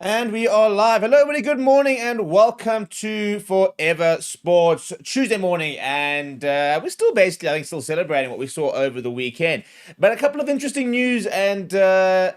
And we are live. Hello, everybody. Good morning, and welcome to Forever Sports Tuesday morning. And we're still basically, I think, still celebrating what we saw over the weekend. But a couple of interesting news and a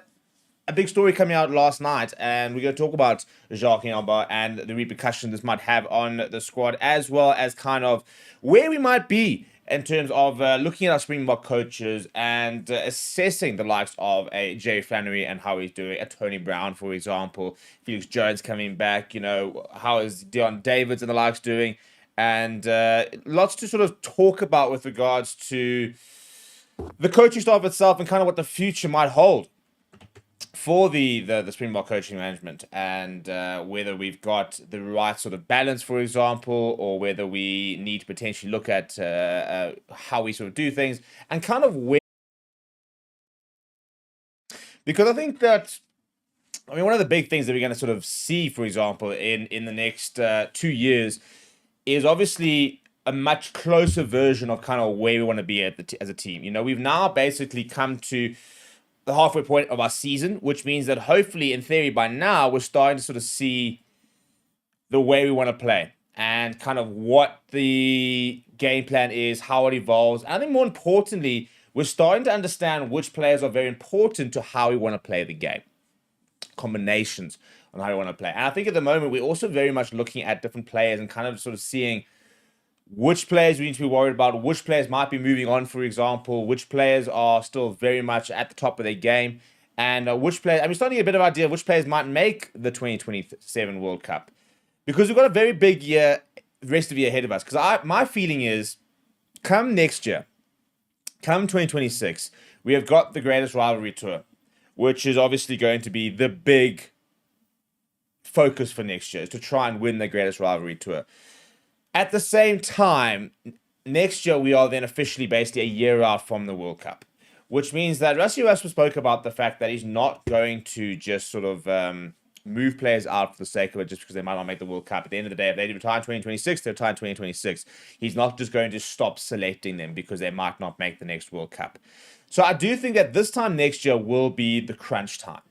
big story coming out last night. And we're going to talk about Jacques Nienaber and the repercussions this might have on the squad, as well as kind of where we might be in terms of looking at our Springbok coaches and assessing the likes of a Jay Flannery and how he's doing, a Tony Brown, for example, Felix Jones coming back, how is Deon Davids and the likes doing, and lots to sort of talk about with regards to the coaching staff itself and kind of what the future might hold for the Springbok coaching management, and whether we've got the right sort of balance, for example, or whether we need to potentially look at how we sort of do things and kind of where. Because I think that, I mean, one of the big things that we're going to sort of see, for example, in the next 2 years is obviously a much closer version of kind of where we want to be as a team. We've now basically come to the halfway point of our season, which means that hopefully, in theory, by now, we're starting to sort of see the way we want to play and kind of what the game plan is, how it evolves. And I think more importantly, we're starting to understand which players are very important to how we want to play the game, combinations on how we want to play. And I think at the moment, we're also very much looking at different players and kind of sort of seeing which players we need to be worried about, which players might be moving on, for example, which players are still very much at the top of their game, and which players, I'm starting to get a bit of idea of which players might make the 2027 World Cup. Because we've got a very big year, rest of the year ahead of us. Because my feeling is, come next year, come 2026, we have got the greatest rivalry tour, which is obviously going to be the big focus for next year, is to try and win the greatest rivalry tour. At the same time, next year we are then officially basically a year out from the World Cup, which means that Rassie Erasmus spoke about the fact that he's not going to just sort of move players out for the sake of it just because they might not make the World Cup. At the end of the day, if they retire in 2026, they retire in 2026. He's not just going to stop selecting them because they might not make the next World Cup. So I do think that this time next year will be the crunch time,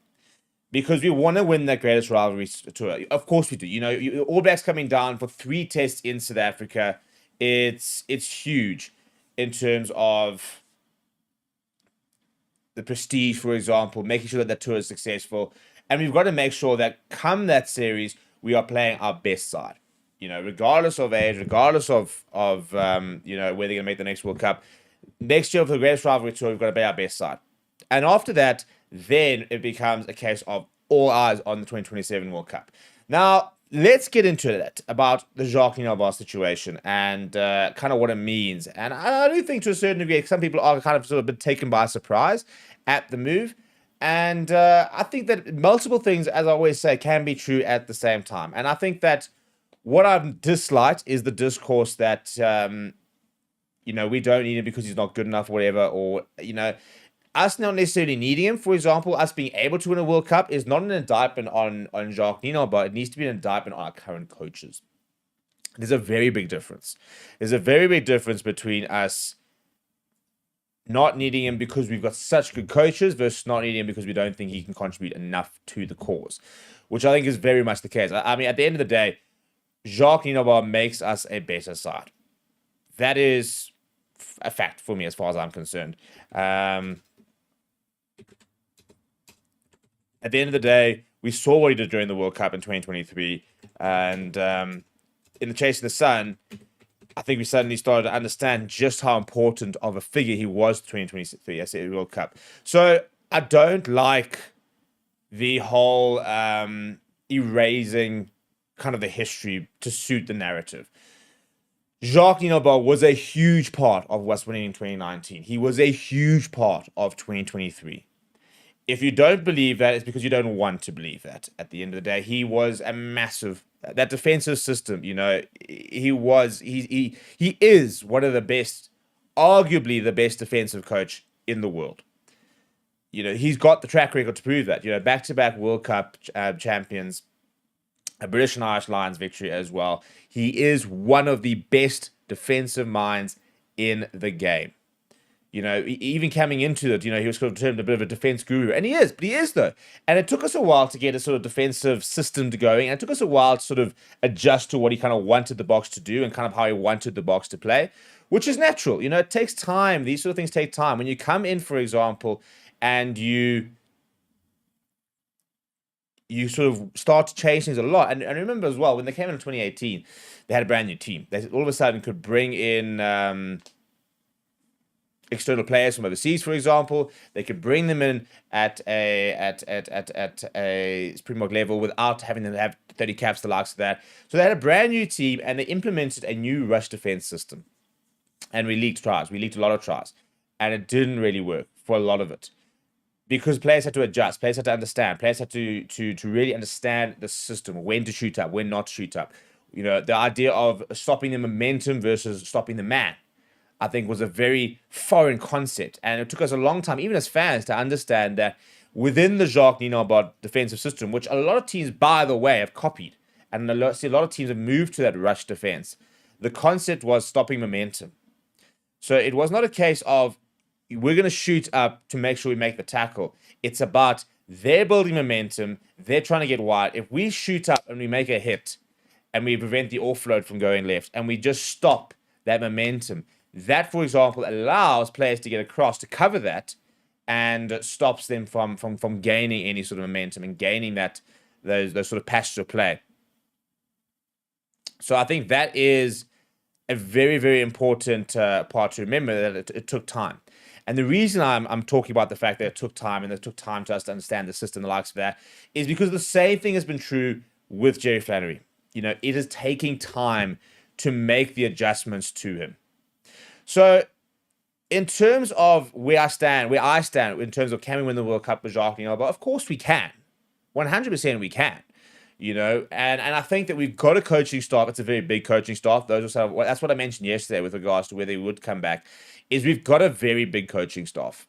because we want to win that greatest rivalry tour. Of course we do. All Blacks coming down for 3 tests in South Africa, it's huge in terms of the prestige, for example, making sure that the tour is successful. And we've got to make sure that come that series, we are playing our best side. Regardless of age, regardless of where they're going to make the next World Cup. Next year for the greatest rivalry tour, we've got to be our best side. And after that, then it becomes a case of all eyes on the 2027 World Cup. Now, let's get into that, about the Jacques Nienaber situation and kind of what it means. And I do think to a certain degree, some people are kind of sort of been taken by surprise at the move. And I think that multiple things, as I always say, can be true at the same time. And I think that what I've disliked is the discourse that, we don't need him because he's not good enough, or whatever, or, us not necessarily needing him, for example, us being able to win a World Cup is not an indictment on Jacques Nienaber. It needs to be an indictment on our current coaches. There's a very big difference. There's a very big difference between us not needing him because we've got such good coaches versus not needing him because we don't think he can contribute enough to the cause, which I think is very much the case. I mean, at the end of the day, Jacques Nienaber makes us a better side. That is a fact for me as far as I'm concerned. At the end of the day, we saw what he did during the World Cup in 2023. And in the chase of the sun, I think we suddenly started to understand just how important of a figure he was to 2023 World Cup. So I don't like the whole erasing kind of the history to suit the narrative. Jacques Nienaber was a huge part of us winning in 2019. He was a huge part of 2023. If you don't believe that, it's because you don't want to believe that. At the end of the day, he was a massive, that defensive system, he is one of the best, arguably the best defensive coach in the world. He's got the track record to prove that. Back-to-back World Cup champions, a British and Irish Lions victory as well. He is one of the best defensive minds in the game. Even coming into it, he was sort of termed a bit of a defense guru, and he is, but he is though. And it took us a while to get a sort of defensive system to going, and it took us a while to sort of adjust to what he kind of wanted the box to do and kind of how he wanted the box to play, which is natural. It takes time. These sort of things take time. When you come in, for example, and you sort of start to change things a lot. And remember as well, when they came in 2018, they had a brand new team. They all of a sudden could bring in external players from overseas, for example. They could bring them in at a Springbok level without having them have 30 caps, the likes of that. So they had a brand new team, and they implemented a new rush defense system. And we leaked tries. We leaked a lot of tries. And it didn't really work for a lot of it. Because players had to adjust, players had to understand, players had to really understand the system, when to shoot up, when not to shoot up. The idea of stopping the momentum versus stopping the man, I think, was a very foreign concept. And it took us a long time, even as fans, to understand that within the Jacques Nienaber defensive system, which a lot of teams, by the way, have copied, and a lot of teams have moved to that rush defense, the concept was stopping momentum. So it was not a case of, we're going to shoot up to make sure we make the tackle. It's about they're building momentum. They're trying to get wide. If we shoot up and we make a hit and we prevent the offload from going left and we just stop that momentum, that, for example, allows players to get across to cover that and stops them from gaining any sort of momentum and gaining those sort of passage of play. So I think that is a very, very important part to remember, that it took time. And the reason I'm talking about the fact that it took time and it took time to us to understand the system, the likes of that, is because the same thing has been true with Jerry Flannery. It is taking time to make the adjustments to him. So in terms of where I stand in terms of can we win the World Cup with Jacques Nienaber, of course we can. 100% we can. And I think that we've got a coaching staff. It's a very big coaching staff. That's what I mentioned yesterday with regards to whether he would come back, is we've got a very big coaching staff.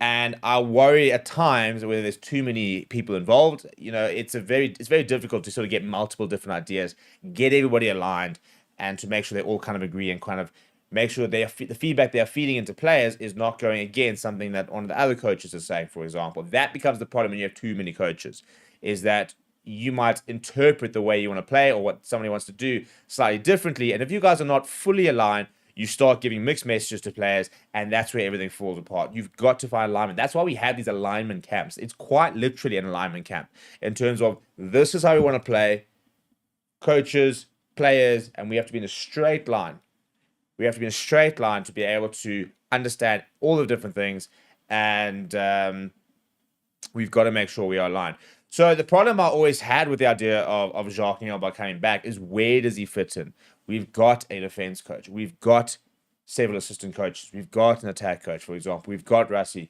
And I worry at times whether there's too many people involved. It's very difficult to sort of get multiple different ideas, get everybody aligned, and to make sure they all kind of agree and kind of make sure the feedback they are feeding into players is not going against something that one of the other coaches is saying, for example. That becomes the problem when you have too many coaches, is that you might interpret the way you want to play or what somebody wants to do slightly differently. And if you guys are not fully aligned, you start giving mixed messages to players, and that's where everything falls apart. You've got to find alignment. That's why we have these alignment camps. It's quite literally an alignment camp in terms of this is how we want to play, coaches, players, and we have to be in a straight line. We have to be in a straight line to be able to understand all the different things, and we've got to make sure we are aligned. So the problem I always had with the idea of Jacques Nienaber coming back is, where does he fit in? We've got a defense coach. We've got several assistant coaches. We've got an attack coach, for example. We've got Rassie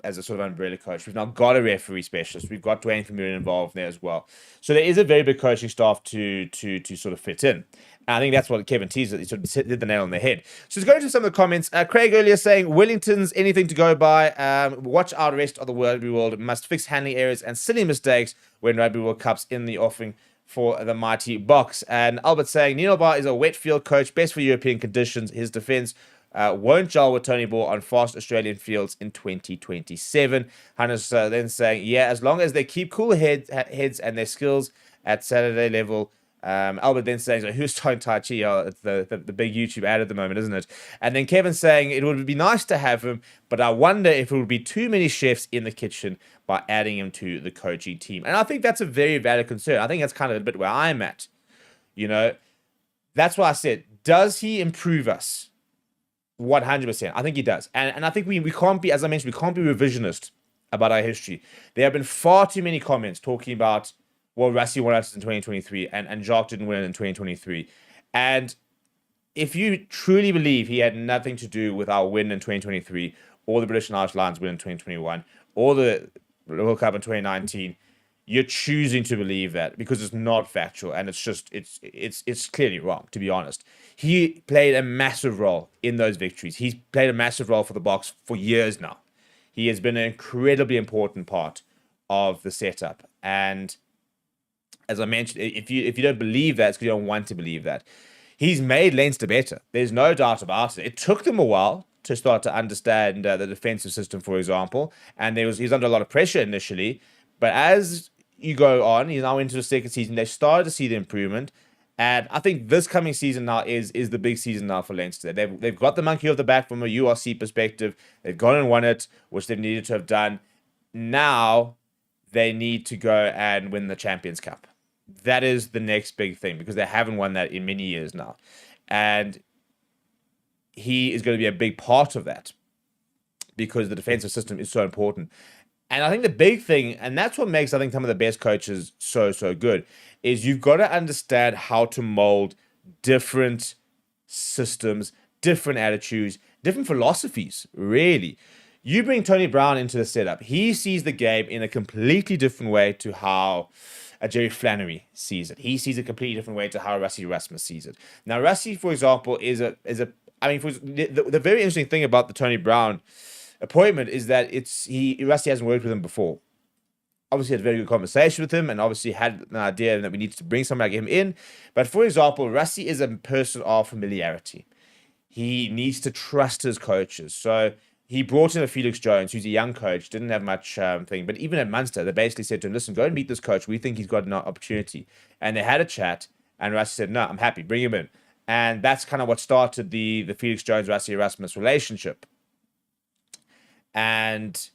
as a sort of umbrella coach. We've now got a referee specialist. We've got Dwayne Vermeulen involved there as well. So there is a very big coaching staff to sort of fit in. And I think that's what Kevin teased. He sort of hit the nail on the head. So let's go into some of the comments. Craig earlier saying, Wellington's anything to go by. Watch out, rest of the Rugby world. Must fix handling errors and silly mistakes when Rugby World Cup's in the offing for the mighty Boks. And Albert saying, Nienaber is a wet field coach, best for European conditions. His defense won't gel with Tony Ball on fast Australian fields in 2027. Hannes then saying, yeah, as long as they keep cool heads and their skills at Saturday level. Albert then saying, so who's starting Tai Chi? It's the big YouTube ad at the moment, isn't it? And then Kevin saying, it would be nice to have him, but I wonder if it would be too many chefs in the kitchen by adding him to the coaching team. And I think that's a very valid concern. I think that's kind of a bit where I'm at. That's why I said, does he improve us? 100%. I think he does. And I think we can't be, as I mentioned, we can't be revisionist about our history. There have been far too many comments talking about, well, Rassie won us in 2023 and Jacques didn't win in 2023. And if you truly believe he had nothing to do with our win in 2023, or the British and Irish Lions win in 2021, or the World Cup in 2019, you're choosing to believe that because it's not factual, and it's clearly wrong, to be honest. He played a massive role in those victories. He's played a massive role for the Boks for years now. He has been an incredibly important part of the setup. And as I mentioned, if you don't believe that, it's because you don't want to believe that. He's made Leinster better. There's no doubt about it. It took them a while. to start to understand the defensive system, for example. And he's under a lot of pressure initially, but as you go on, he's now into the second season. They started to see the improvement, and I think this coming season now is the big season now for Leinster. They've got the monkey off the back from a URC perspective. They've gone and won it, which they've needed to have done. Now they need to go and win the Champions Cup. That is the next big thing, because they haven't won that in many years now. And he is going to be a big part of that, because the defensive system is so important. And I think the big thing, and that's what makes, I think, some of the best coaches so good, is you've got to understand how to mold different systems, different attitudes, different philosophies, really. You bring Tony Brown into the setup. He sees the game in a completely different way to how Jerry Flannery sees it. He sees it a completely different way to how Rassie Erasmus sees it. Now, Rassie, for example, the very interesting thing about the Tony Brown appointment is that Rassie hasn't worked with him before. Obviously had a very good conversation with him, and obviously had an idea that we needed to bring somebody like him in. But for example, Rassie is a person of familiarity. He needs to trust his coaches. So he brought in a Felix Jones, who's a young coach, didn't have much thing. But even at Munster, they basically said to him, listen, go and meet this coach. We think he's got an opportunity. And they had a chat, and Rassie said, no, I'm happy, bring him in. And that's kind of what started the Felix Jones-Rassie Erasmus relationship. And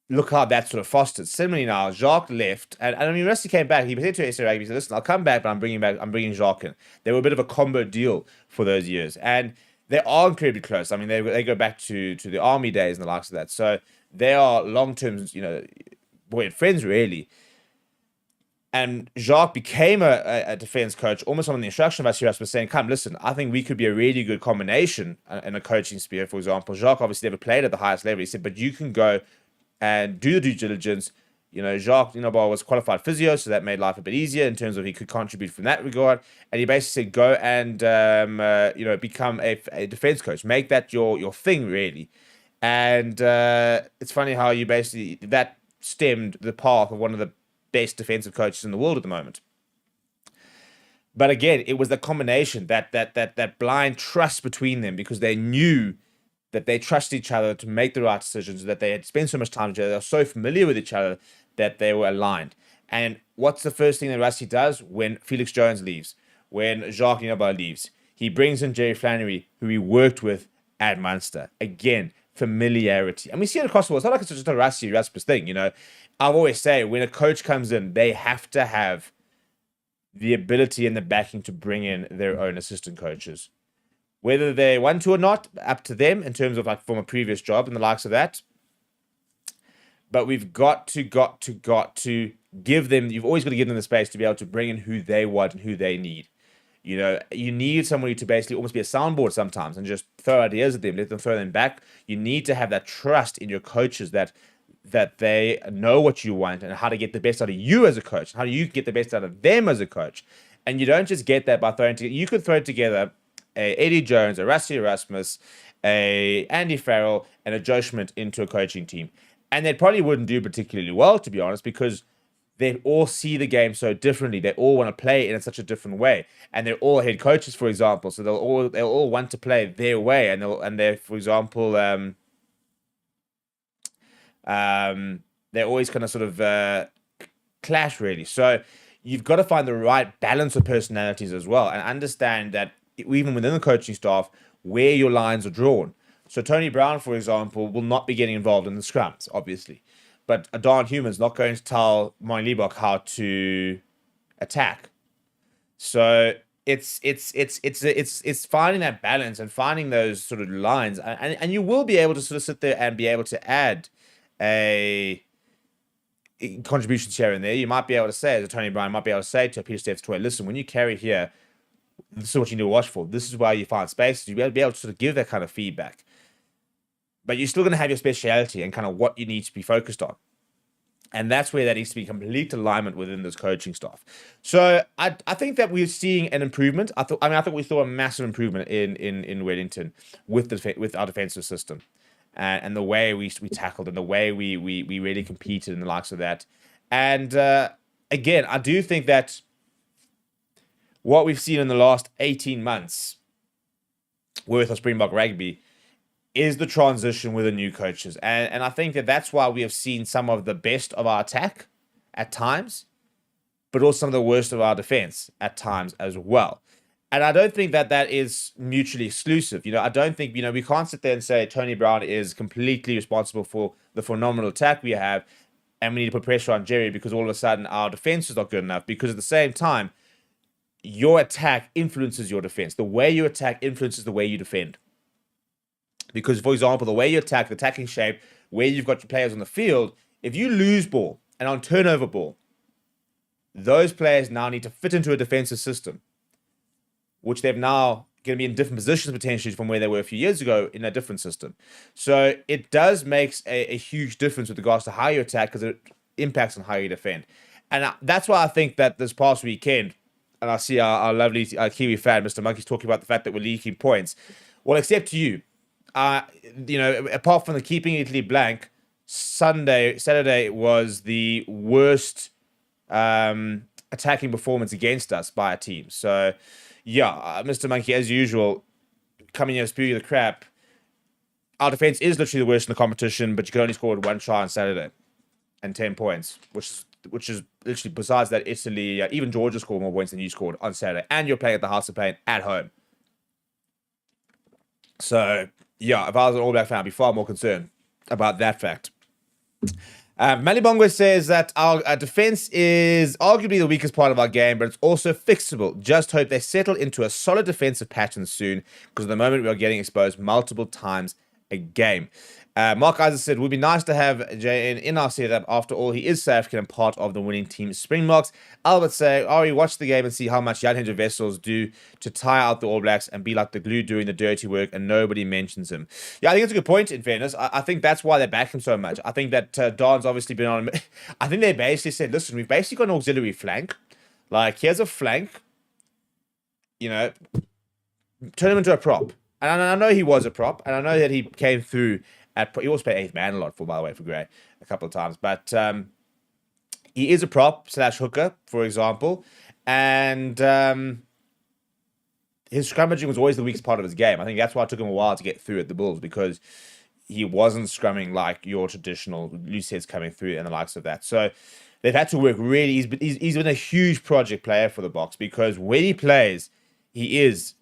look how that sort of fostered. Similarly now, Jacques left, and I mean, Rassie came back. He said to SA Rugby, he said, listen, I'll come back, but I'm bringing Jacques in. They were a bit of a combo deal for those years. And they are incredibly close. I mean, they go back to the army days and the likes of that. So they are long-term, friends, really. And Jacques became a defense coach almost on the instruction of Rassie was saying, come, listen, I think we could be a really good combination in a coaching sphere, for example. Jacques obviously never played at the highest level. He said, but you can go and do the due diligence. Jacques Nienaber was qualified physio, so that made life a bit easier in terms of he could contribute from that regard. And he basically said, go and, become a defense coach. Make that your thing, really. And it's funny how that stemmed the path of one of the best defensive coaches in the world at the moment. But again, it was the combination, that blind trust between them, because they knew that they trusted each other to make the right decisions, that they had spent so much time together, they were so familiar with each other that they were aligned. And what's the first thing that Rassie does when Felix Jones leaves, when Jacques Nienaber leaves? He brings in Jerry Flannery, who he worked with at Munster. Again, familiarity. And we see it across the world. It's not like it's just a Rassie Erasmus thing, I've always say, when a coach comes in, they have to have the ability and the backing to bring in their own assistant coaches. Whether they want to or not, up to them in terms of from a previous job and the likes of that. But we've got to give them, you've always got to give them the space to be able to bring in who they want and who they need. You need somebody to basically almost be a soundboard sometimes and just throw ideas at them, let them throw them back. You need to have that trust in your coaches that they know what you want and how to get the best out of you as a coach. How do you get the best out of them as a coach? And you don't just get that by throwing together. You could throw together a Eddie Jones, a Rassie Erasmus, a Andy Farrell, and a Joe Schmidt into a coaching team. And they probably wouldn't do particularly well, to be honest, because they all see the game so differently. They all want to play in such a different way. And they're all head coaches, for example. So they'll all want to play their way. And they're, for example, they always kind of sort of clash, really. So you've got to find the right balance of personalities as well, and understand that even within the coaching staff, where your lines are drawn. So Tony Brown, for example, will not be getting involved in the scrums, obviously. But Don Human's not going to tell Martin Liebach how to attack. So it's finding that balance and finding those sort of lines, and you will be able to sort of sit there and be able to add a contribution share in there. You might be able to say, as a Tony Brown, might be able to say to Peter Stevens, listen, when you carry here, this is what you need to watch for. This is why you find spaces. You'll be able to sort of give that kind of feedback. But you're still going to have your speciality and kind of what you need to be focused on. And that's where that needs to be complete alignment within this coaching staff. So I think that we're seeing an improvement. I think we saw a massive improvement in Wellington with our defensive system. And the way we tackled and the way we really competed and the likes of that. And again, I do think that what we've seen in the last 18 months worth of Springbok rugby is the transition with the new coaches. And I think that that's why we have seen some of the best of our attack at times, but also some of the worst of our defense at times as well. And I don't think that that is mutually exclusive. I don't think, we can't sit there and say Tony Brown is completely responsible for the phenomenal attack we have, and we need to put pressure on Jerry because all of a sudden our defense is not good enough. Because at the same time, your attack influences your defense. The way you attack influences the way you defend. Because, for example, the way you attack, the attacking shape, where you've got your players on the field, if you lose ball and on turnover ball, those players now need to fit into a defensive system, which they've now going to be in different positions potentially from where they were a few years ago in a different system. So it does make a huge difference with regards to how you attack because it impacts on how you defend. And that's why I think that this past weekend, and I see our lovely Kiwi fan, Mr. Monkey's talking about the fact that we're leaking points. Well, except to you. Apart from the keeping Italy blank, Saturday was the worst attacking performance against us by a team. So, yeah, Mr. Monkey, as usual, coming here spewing the crap. Our defense is literally the worst in the competition, but you can only score 1 try on Saturday and 10 points, which is literally, besides that, Italy, even Georgia scored more points than you scored on Saturday, and you're playing at the House of Pain at home. So, yeah, if I was an All Black fan, I'd be far more concerned about that fact. Malibongwe says that our defense is arguably the weakest part of our game, but it's also fixable. Just hope they settle into a solid defensive pattern soon, because at the moment we are getting exposed multiple times a game. Mark Isaac said, it would be nice to have JN in our setup. After all, he is South African and part of the winning team Springboks. Albert say, Ari, watch the game and see how much Jan Hendrik Wessels do to tire out the All Blacks and be like the glue doing the dirty work, and nobody mentions him. Yeah, I think it's a good point, in fairness. I think that's why they back him so much. I think that Don's obviously been on... I think they basically said, listen, we've basically got an auxiliary flank. Like, here's a flank. Turn him into a prop. And I know he was a prop, and I know that he came through... He also played 8th man a lot, by the way, for Gray a couple of times. But he is a prop / hooker, for example. And his scrummaging was always the weakest part of his game. I think that's why it took him a while to get through at the Bulls, because he wasn't scrumming like your traditional loose heads coming through and the likes of that. So they've had to work really. He's been a huge project player for the Boks, because when he plays, he is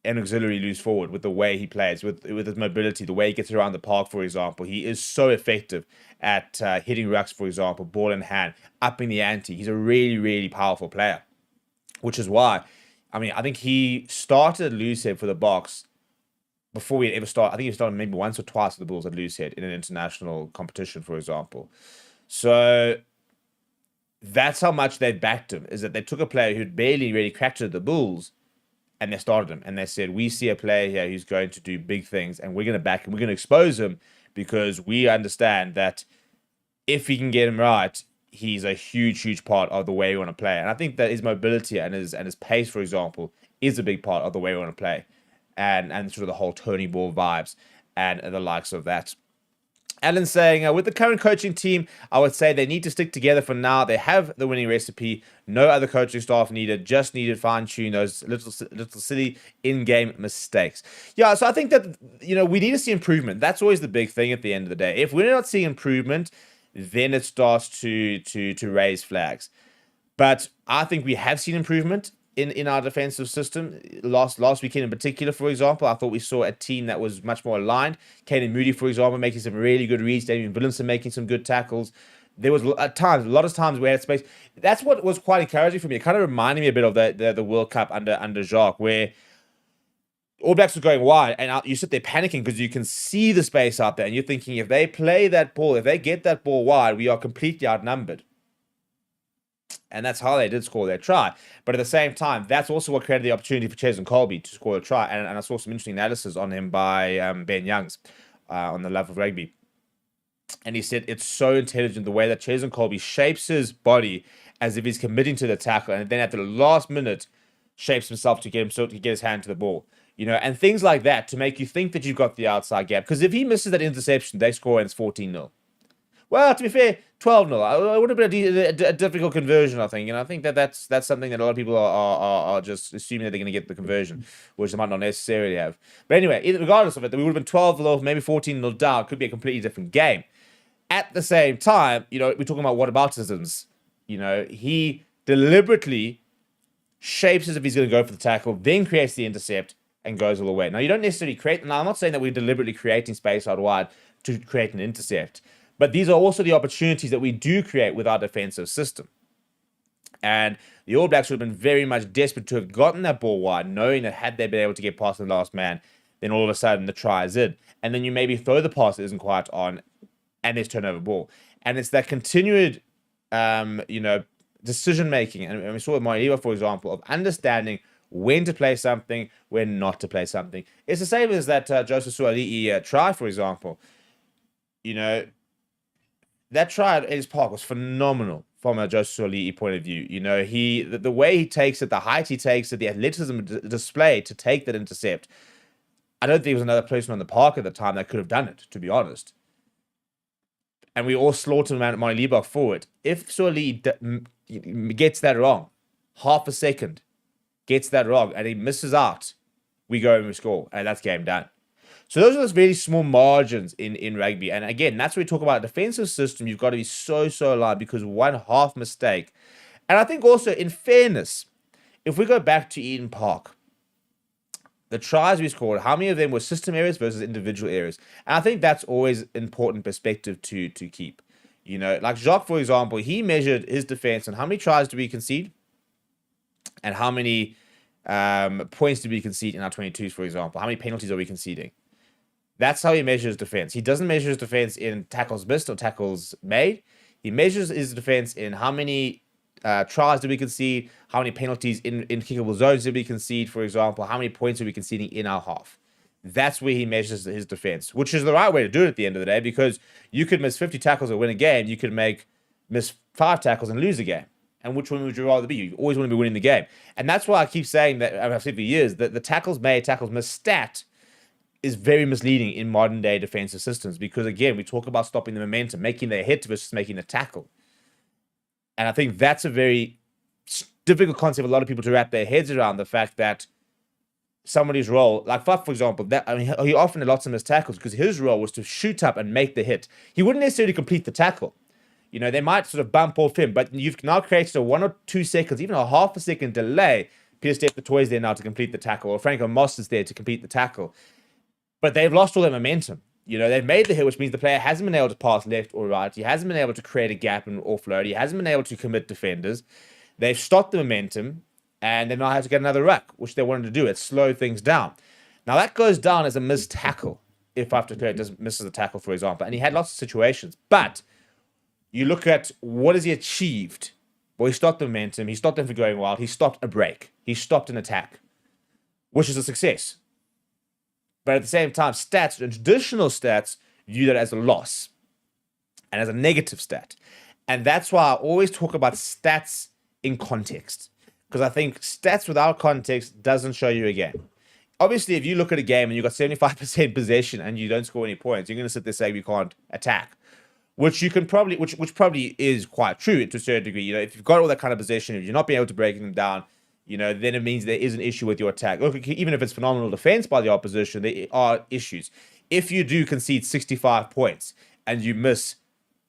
an auxiliary loose forward with the way he plays, with his mobility, the way he gets around the park, for example. He is so effective at hitting rucks, for example, ball in hand, upping the ante. He's a really, really powerful player, which is why, I think he started loosehead for the Boks before we ever started. I think he started maybe once or twice with the Bulls at loosehead in an international competition, for example. So that's how much they backed him, is that they took a player who'd barely really cracked it at the Bulls, and they started him, and they said, we see a player here who's going to do big things, and we're going to back him. We're going to expose him, because we understand that if we can get him right, he's a huge, huge part of the way we want to play. And I think that his mobility and his pace, for example, is a big part of the way we want to play, and sort of the whole Tony Ball vibes and the likes of that. Alan saying, with the current coaching team, I would say they need to stick together for now. They have the winning recipe. No other coaching staff needed. Just needed fine-tune those little silly in-game mistakes. Yeah, so I think that, we need to see improvement. That's always the big thing at the end of the day. If we're not seeing improvement, then it starts to raise flags. But I think we have seen improvement in our defensive system. Last weekend in particular, for example, I thought we saw a team that was much more aligned. Caden Moody, for example, making some really good reads. Damien Williamson making some good tackles. There was a lot of times where space. That's what was quite encouraging for me. It kind of reminded me a bit of the World Cup under Jacques, where All Blacks were going wide, and you sit there panicking because you can see the space out there, and you're thinking, if they play that ball, if they get that ball wide, we are completely outnumbered. And that's how they did score their try. But at the same time, that's also what created the opportunity for Ches and Colby to score a try. And I saw some interesting analysis on him by Ben Youngs on the Love of Rugby. And he said it's so intelligent the way that Ches and Colby shapes his body as if he's committing to the tackle, and then at the last minute shapes himself to get his hand to the ball. And things like that to make you think that you've got the outside gap. Because if he misses that interception, they score and it's 14-0. Well, to be fair, 12-0. It would have been a difficult conversion, I think. And I think that's something that a lot of people are just assuming that they're going to get the conversion, which they might not necessarily have. But anyway, regardless of it, we would have been 12-0, maybe 14-0 down. Could be a completely different game. At the same time, we're talking about whataboutisms. He deliberately shapes as if he's going to go for the tackle, then creates the intercept and goes all the way. Now, you don't necessarily create... Now, I'm not saying that we're deliberately creating space out wide to create an intercept, but these are also the opportunities that we do create with our defensive system. And the All Blacks would have been very much desperate to have gotten that ball wide, knowing that had they been able to get past the last man, then all of a sudden the try is in. And then you maybe throw the pass that isn't quite on, and there's turnover ball. And it's that continued, decision-making, and we saw with Nienaber, for example, of understanding when to play something, when not to play something. It's the same as that Joseph Suaalii try, for example. That try at Ellis Park was phenomenal from a Joseph Suaalii point of view. The way he takes it, the height he takes it, the athleticism displayed to take that intercept. I don't think there was another person on the park at the time that could have done it, to be honest. And we all slaughtered Nienaber for it. If Suaalii gets that wrong, half a second, gets that wrong, and he misses out, we go and we score, and that's game done. So those are those very small margins in rugby. And again, that's where we talk about a defensive system. You've got to be so aligned, because one half mistake. And I think also, in fairness, if we go back to Eden Park, the tries we scored, how many of them were system errors versus individual errors? And I think that's always important perspective to keep. Like Jacques, for example, he measured his defense on how many tries do we concede and how many points did we concede in our 22s, for example. How many penalties are we conceding? That's how he measures defense. He doesn't measure his defense in tackles missed or tackles made. He measures his defense in how many tries did we concede, how many penalties in kickable zones did we concede, for example, how many points are we conceding in our half. That's where he measures his defense, which is the right way to do it at the end of the day, because you could miss 50 tackles and win a game. You could miss 5 tackles and lose a game. And which one would you rather be? You always want to be winning the game. And that's why I keep saying that, I've said for years, that the tackles made, tackles missed stat is very misleading in modern day defensive systems, because again, we talk about stopping the momentum, making the hit versus making the tackle. And I think that's a very difficult concept for a lot of people to wrap their heads around, the fact that somebody's role, like Faf, for example, he often had lots of missed tackles because his role was to shoot up and make the hit. He wouldn't necessarily complete the tackle. They might sort of bump off him, but you've now created a 1 or 2 seconds, even a half a second delay. Peter Steph is there now to complete the tackle, or Franco Moss is there to complete the tackle. But they've lost all their momentum. They've made the hit, which means the player hasn't been able to pass left or right. He hasn't been able to create a gap and offload. He hasn't been able to commit defenders. They've stopped the momentum, and they now have to get another ruck, which they wanted to do. It slowed things down. Now, that goes down as a missed tackle, if after player misses a tackle, for example. And he had lots of situations. But you look at what has he achieved. Well, he stopped the momentum. He stopped them from going wild. He stopped a break. He stopped an attack, which is a success. But at the same time, stats, and traditional stats, view that as a loss and as a negative stat. And that's why I always talk about stats in context, because I think stats without context doesn't show you a game. Obviously, if you look at a game and you've got 75% possession and you don't score any points, you're going to sit there saying you can't attack, which you can probably, which probably is quite true to a certain degree. If you've got all that kind of possession, if you're not being able to break them down, then it means there is an issue with your attack. Look, even if it's phenomenal defense by the opposition, there are issues. If you do concede 65 points and you miss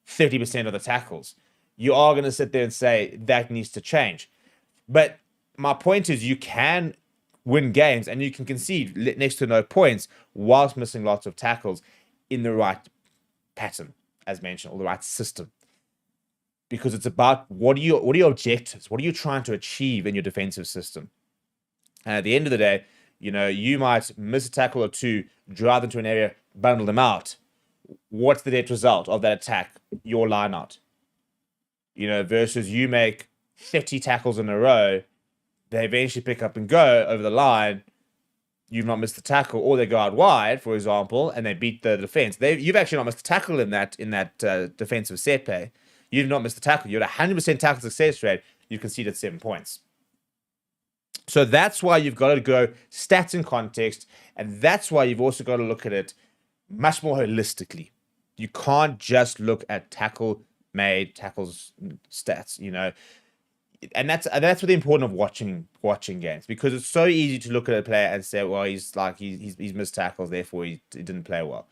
30% of the tackles, you are going to sit there and say that needs to change. But my point is, you can win games and you can concede next to no points whilst missing lots of tackles in the right pattern, as mentioned, or the right system. Because it's about what are your objectives? What are you trying to achieve in your defensive system? And at the end of the day, you might miss a tackle or two, drive into an area, bundle them out. What's the net result of that attack? Your line out. Versus you make 30 tackles in a row, they eventually pick up and go over the line. You've not missed the tackle, or they go out wide, for example, and they beat the defense. You've actually not missed a tackle in that defensive set play. You've not missed the tackle. You're at 100% tackle success rate. You conceded 7 points. So that's why you've got to go stats in context, and that's why you've also got to look at it much more holistically. You can't just look at tackles stats, and that's the importance of watching games, because it's so easy to look at a player and say, well, he's missed tackles, therefore he didn't play well.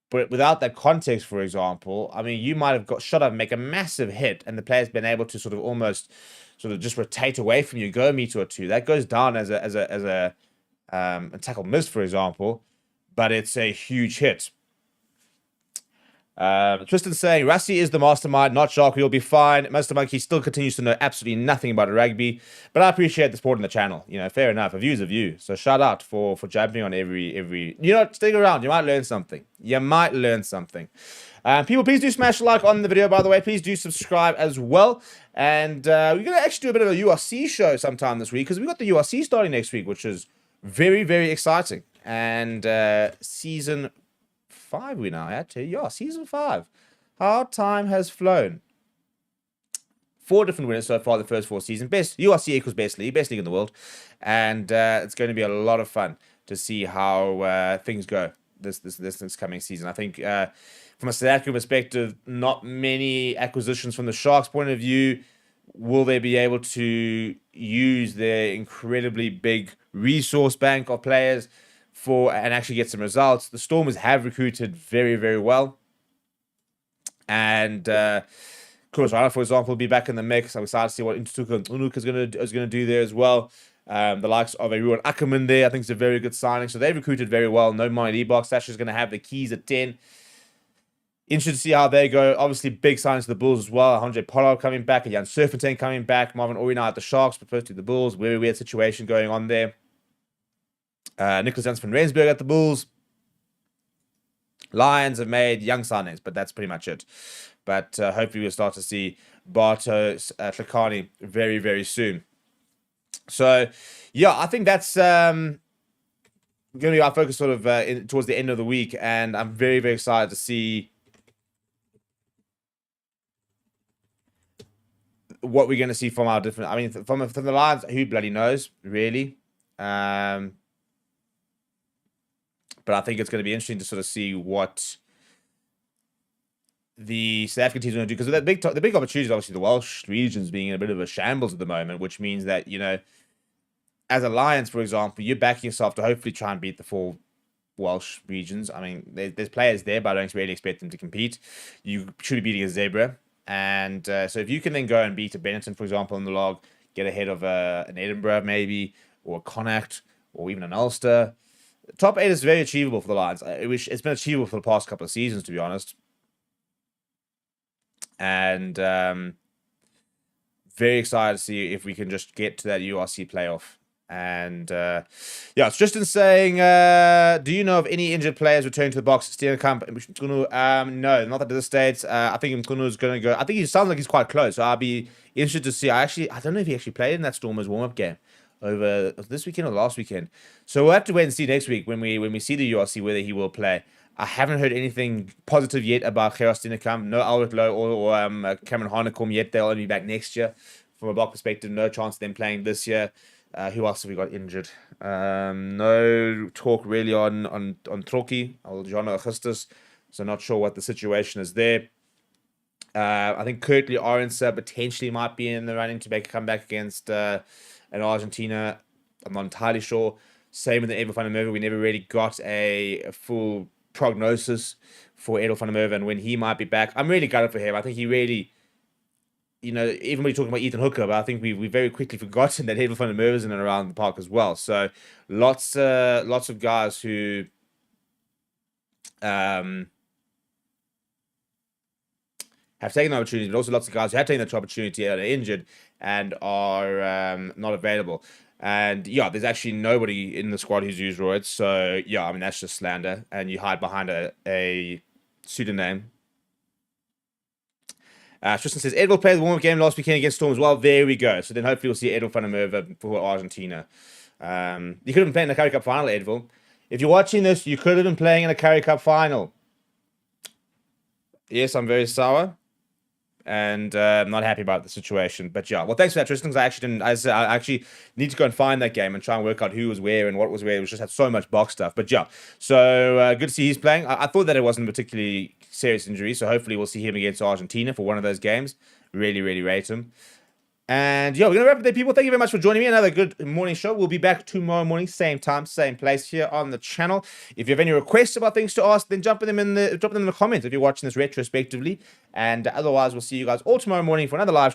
But without that context, for example, I mean, you might have got shot up and make a massive hit, and the player's been able to sort of almost sort of just rotate away from you, go a meter or two. That goes down as a tackle missed, for example, but it's a huge hit. Tristan saying, Rassi is the mastermind, not Jacques. You'll be fine. Master Monkey still continues to know absolutely nothing about rugby, but I appreciate the support on the channel. Fair enough. A view's a view. So shout out for jumping on every. Stick around. You might learn something. People, please do smash a like on the video, by the way. Please do subscribe as well. And we're going to actually do a bit of a URC show sometime this week, because we've got the URC starting next week, which is very, very exciting. And season 5 we now at. Yeah, season 5. How time has flown. 4 different winners so far the first 4 seasons. Best URC equals best league in the world. And it's going to be a lot of fun to see how things go this coming season. I think from a South African perspective, not many acquisitions from the Sharks' point of view. Will they be able to use their incredibly big resource bank of players and actually get some results? The Stormers have recruited very, very well. And Kurs Rana, for example, will be back in the mix. I'm excited to see what Intutuka and Unuka is going to do there as well. The likes of a Ruan Ackerman there, I think, is a very good signing. So they've recruited very well. No Money Box. Sasha's going to have the keys at 10. Interested to see how they go. Obviously, big signs to the Bulls as well. Andre Pollard coming back, a Jan Surfentain coming back, Marvin Ori now at the Sharks, but first to the Bulls. Very weird situation going on there. Nicholas Jans van Rensburg at the Bulls. Lions have made young signings, but that's pretty much it. But hopefully we'll start to see Bartos Tlakani very, very soon. So, yeah, I think that's going to be our focus sort of towards the end of the week. And I'm very, very excited to see what we're going to see from our different... I mean, from the Lions, who bloody knows, really. But I think it's going to be interesting to sort of see what the South African teams are going to do. Because the big opportunity is obviously the Welsh regions being in a bit of a shambles at the moment, which means that, as a Lions, for example, you're backing yourself to hopefully try and beat the 4 Welsh regions. I mean, there's players there, but I don't really expect them to compete. You should be beating a Zebra. And so if you can then go and beat a Benetton, for example, in the log, get ahead of an Edinburgh maybe, or a Connacht, or even an Ulster, top 8 is very achievable for the Lions. It's been achievable for the past couple of seasons, to be honest. And very excited to see if we can just get to that URC playoff. And yeah, it's Tristan saying, do you know of any injured players returning to the box? Steenkamp and no, not at this stage. I think Mkunu is going to go. I think he sounds like he's quite close. So I'll be interested to see. I don't know if he actually played in that Stormers warm-up game over this weekend or last weekend. So we'll have to wait and see next week when we see the URC whether he will play. I haven't heard anything positive yet about Gerard Steenkamp. No Albert Lowe or Cameron Harnakom yet. They'll only be back next year. From a block perspective, no chance of them playing this year. Who else have we got injured? No talk really on Troki or John Augustus. So not sure what the situation is there. I think Kurtley Orense potentially might be in the running to make a comeback against an Argentina. I'm not entirely sure. Same with the Edel van der Merwe. We never really got a full prognosis for Edel van der Merwe and when he might be back. I'm really gutted for him. I think he really... even when you're talking about Ethan Hooker, but I think we very quickly forgotten that Edel van der Merwe is in and around the park as well. So lots of guys who have taken the opportunity, but also lots of guys who have taken that opportunity and are injured and are not available. And yeah, there's actually nobody in the squad who's used roids. So yeah, I mean, that's just slander. And you hide behind a pseudonym. Tristan says, Ed will play the warm-up game last weekend against Storm as well. There we go. So then hopefully we'll see Edel van der Merwe for Argentina. You could have been playing the Currie Cup final, Edel. If you're watching this, you could have been playing in a Currie Cup final. Yes, I'm very sour. and I'm not happy about the situation. But yeah, well, thanks for that, Tristan. 'Cause I actually didn't. I actually need to go and find that game and try and work out who was where and what was where. It was just had so much box stuff. But yeah, so good to see he's playing. I thought that it wasn't a particularly serious injury, so hopefully we'll see him against Argentina for one of those games. Really, really rate him. And yeah, we're gonna wrap it there, people. Thank you very much for joining me. Another good morning show. We'll be back tomorrow morning, same time, same place here on the channel. If you have any requests about things to ask, then drop them in the comments if you're watching this retrospectively. And otherwise, we'll see you guys all tomorrow morning for another live stream.